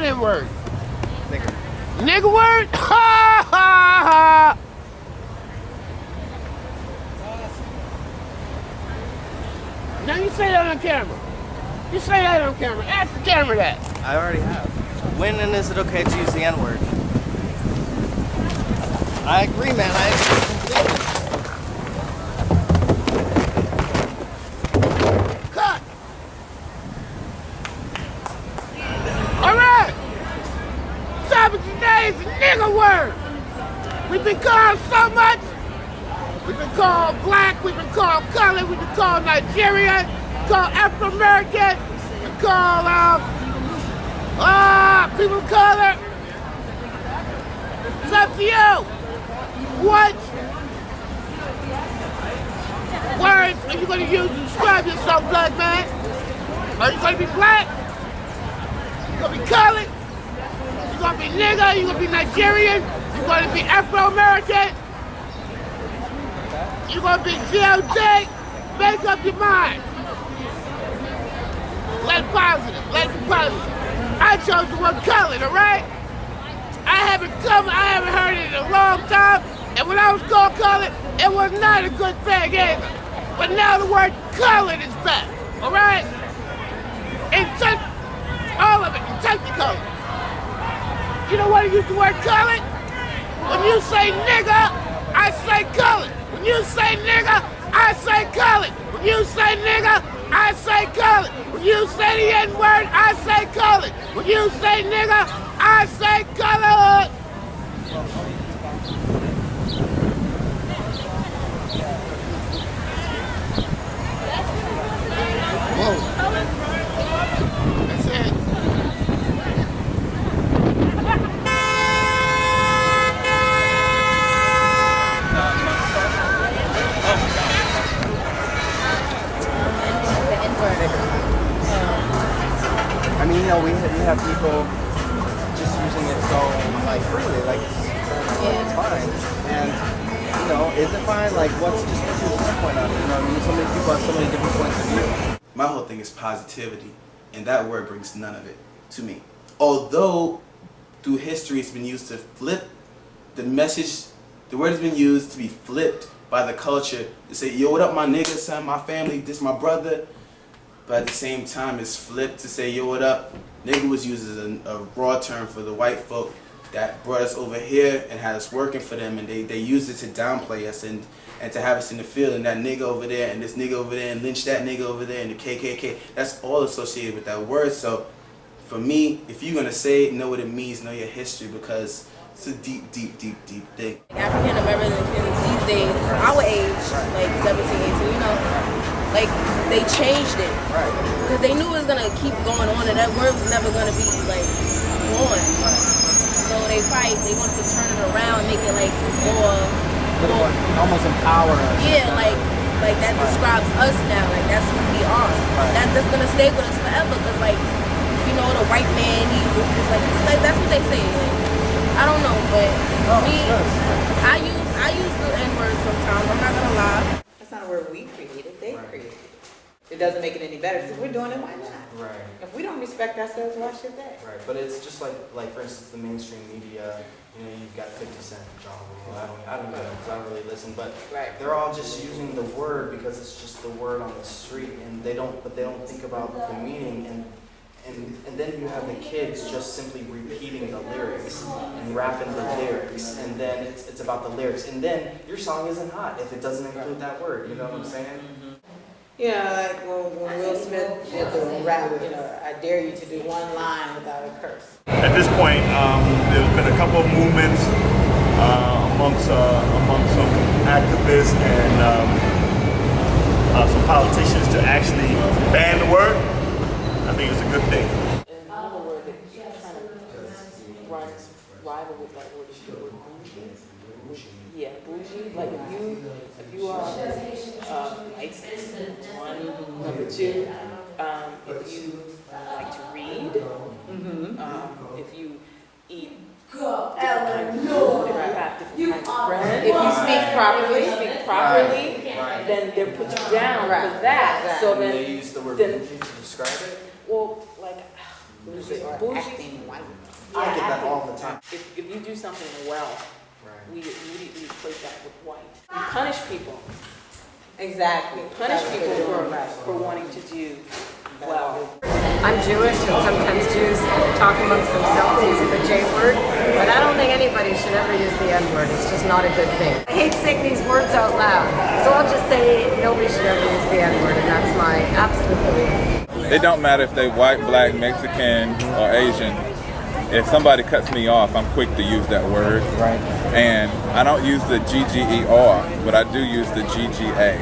N-word? Nigger. Nigger word? Ha ha ha! Now you say that on camera. You say that on camera. Ask the camera that. I already have. When and is it okay to use the N-word? I agree, man. I agree completely. Cut! Alright! Topic today is the nigger word. We've been called so much. We've been called black, we've been called colored, we've been called Nigerian, called Afro-American, we've been called people of color. It's up to you. What words are you going to use to describe yourself, black man? Are you going to be black? You going to be colored? You going to be nigger? You going to be Nigerian? You going to be Afro-American? You going to be GOJ? Make up your mind. Let it positive. Let it be positive. I chose the word colored, all right? I haven't heard it in a long time, and when I was called colored, it was not a good thing either. But now the word colored is back, all right? And all of it, in Technicolor. You know why I use the word colored? When you say nigga, I say colored. When you say nigga, I say colored. When you say nigga, I say colored. When you say the N-word, I say colored. When you say nigga, I say colored. Whoa. That's it. I mean, you know, we have people just using it so, like, freely, like, it's fine. And, you know, is it fine? Like, what's your point on it? You know, I mean, so many people have so many different points of view. My whole thing is positivity, and that word brings none of it to me. Although, through history, it's been used to flip the message, the word has been used to be flipped by the culture to say, yo, what up, my nigga, son, my family, this my brother. But at the same time, it's flipped to say, yo, what up? Nigga was used as a raw term for the white folk that brought us over here and had us working for them, and they used it to downplay us and to have us in the field, and that nigga over there and this nigga over there and lynch that nigga over there and the KKK. That's all associated with that word. So for me, if you're gonna say it, know what it means, know your history, because it's a deep, deep, deep, deep thing. African Americans these days, our age, like 17, 18, you know, like they changed it because they knew it was gonna keep going on, and that word was never gonna be like gone. So they wanted to turn it around, make it like more almost empower us. Yeah, like that describes us now. Like that's who we are. That's gonna stay with us forever. Cause like, you know, the white man, he was like that's what they say. Like, I don't know, but me, I use the N-word sometimes. I'm not gonna lie. That's not a word we created. They created it. It doesn't make it any better. If we're doing it, why not? Right. If we don't respect ourselves, why should they? Right. But it's just like for instance, the mainstream media. You know, you've got 50 Cent, John. I don't know because I don't really listen, but they're all just using the word because it's just the word on the street, and they don't think about the meaning, and then you have the kids just simply repeating the lyrics and rapping the lyrics, and then it's about the lyrics, and then your song isn't hot if it doesn't include that word. You know what I'm saying? Yeah, like when Will Smith did the rap, you know, I dare you to do one line without a curse. At this point, there's been a couple of movements amongst some activists and some politicians to actually ban the word. I think it's a good thing. Another word that kind of runs rival with that word is bougie. Yeah, bougie. Like if you are light skinned, one. Number two, if you like to read, if you eat different kinds of food, if you have different kinds of friends, if you speak properly, then they'll put you down for that. So then they use the word bougie to describe it. Well, like bougie or acting white. I get that all the time. If you do something well, Right. we immediately equate that with white. We punish people. Exactly. We punish people for wanting to do well. I'm Jewish, and sometimes Jews talk amongst themselves using the J word, but I don't think anybody should ever use the N word. It's just not a good thing. I hate saying these words out loud, so I'll just say nobody should ever use the N word, and that's my absolute belief. It don't matter if they white, black, Mexican, or Asian. If somebody cuts me off, I'm quick to use that word. Right. And I don't use the GGER, but I do use the GGA.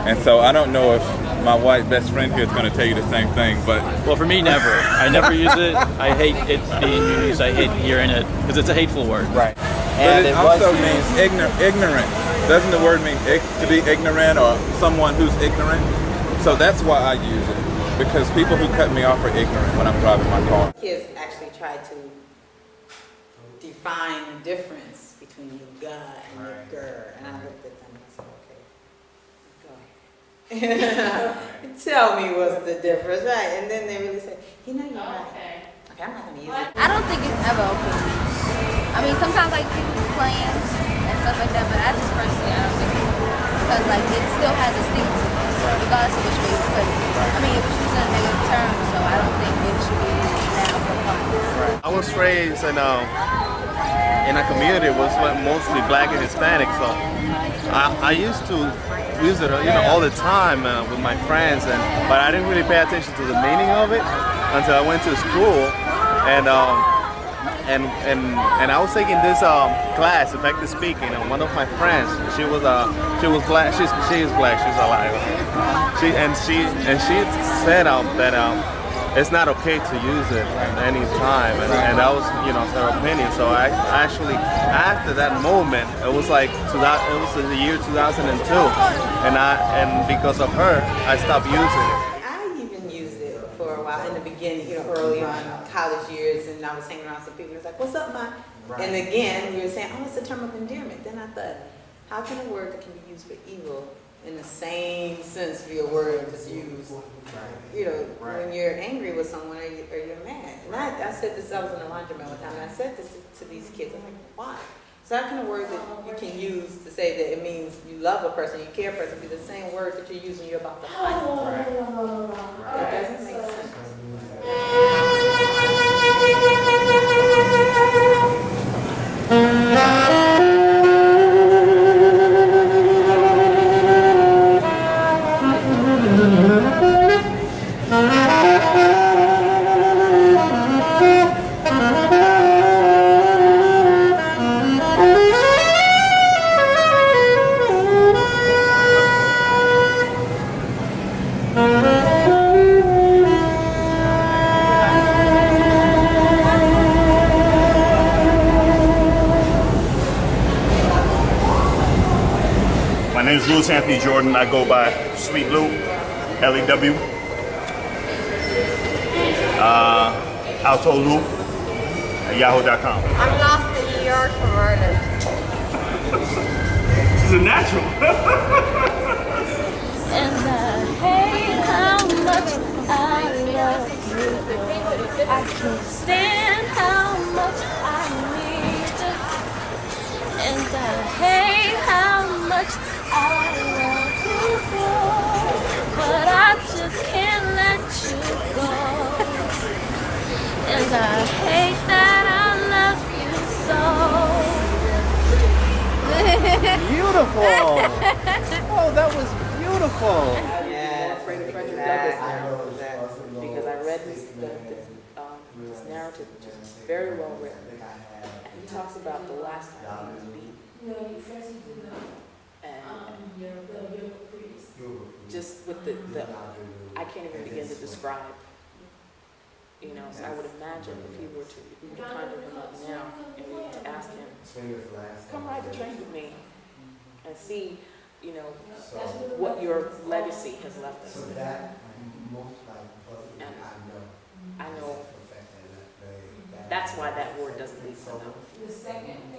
And so I don't know if my white best friend here is going to tell you the same thing, but... Well, for me, never. I never use it. I hate it being used. I hate hearing it because it's a hateful word. Right. But it also means ignorant. Doesn't the word mean to be ignorant or someone who's ignorant? So that's why I use it. Because people who cut me off are ignorant when I'm driving my car. Kids actually try to define the difference between your guy and your girl, and I looked at them and I said, okay, go ahead. Tell me what's the difference, right? And then they really said, you know, you're right. Okay, I'm not gonna use it. I don't think it's ever okay. I mean, sometimes like people playing and stuff like that, but I just personally, I don't think it's because like it still has a sting to it, regardless of which way you put it. I mean, it was used in a negative term, so I don't think it should be used now for fun. I was raised in a community was mostly black and Hispanic, so I used to use it, all the time with my friends, but I didn't really pay attention to the meaning of it until I went to school, and I was taking this class, effective speaking, and one of my friends, she was black, she is black, she's alive. She said that it's not okay to use it at any time, and that was her opinion. So I actually, after that moment, it was like it was the year 2002, and because of her, I stopped using it. I even used it for a while in the beginning, early on college years, and I was hanging around some people. It's like, "What's up, ma?" Right. And again, you were saying, "Oh, it's a term of endearment." Then I thought, how can a word that can be used for evil in the same sense be a word that's used, when you're angry with someone or you're mad? And I said this, I was in a laundromat one time, and I said this to these kids. I'm like, why? So how can a word that you can use to say that it means you love a person, you care a person, be the same word that you're using when you're about to fight? It doesn't make sense. My name is Louis Anthony Jordan. I go by Sweet Lou, L-E-W. Alto Lou at yahoo.com. I'm lost in New York for murder. She's a natural. And I hate how much I love you. I can't stand how much I need you. And I hate how much I love you, but I just can't let you go. And I hate that I love you so. Beautiful. Oh, that was beautiful. I'm afraid of Frederick Douglass now because I read this narrative, which is very well written. And he talks about the last time he was beaten. And just with the I can't even begin to describe. So I would imagine if we were to conjure him up now and we were to ask him, come ride the train with me and see, what your legacy has left us. And I know that's why that word doesn't leave me.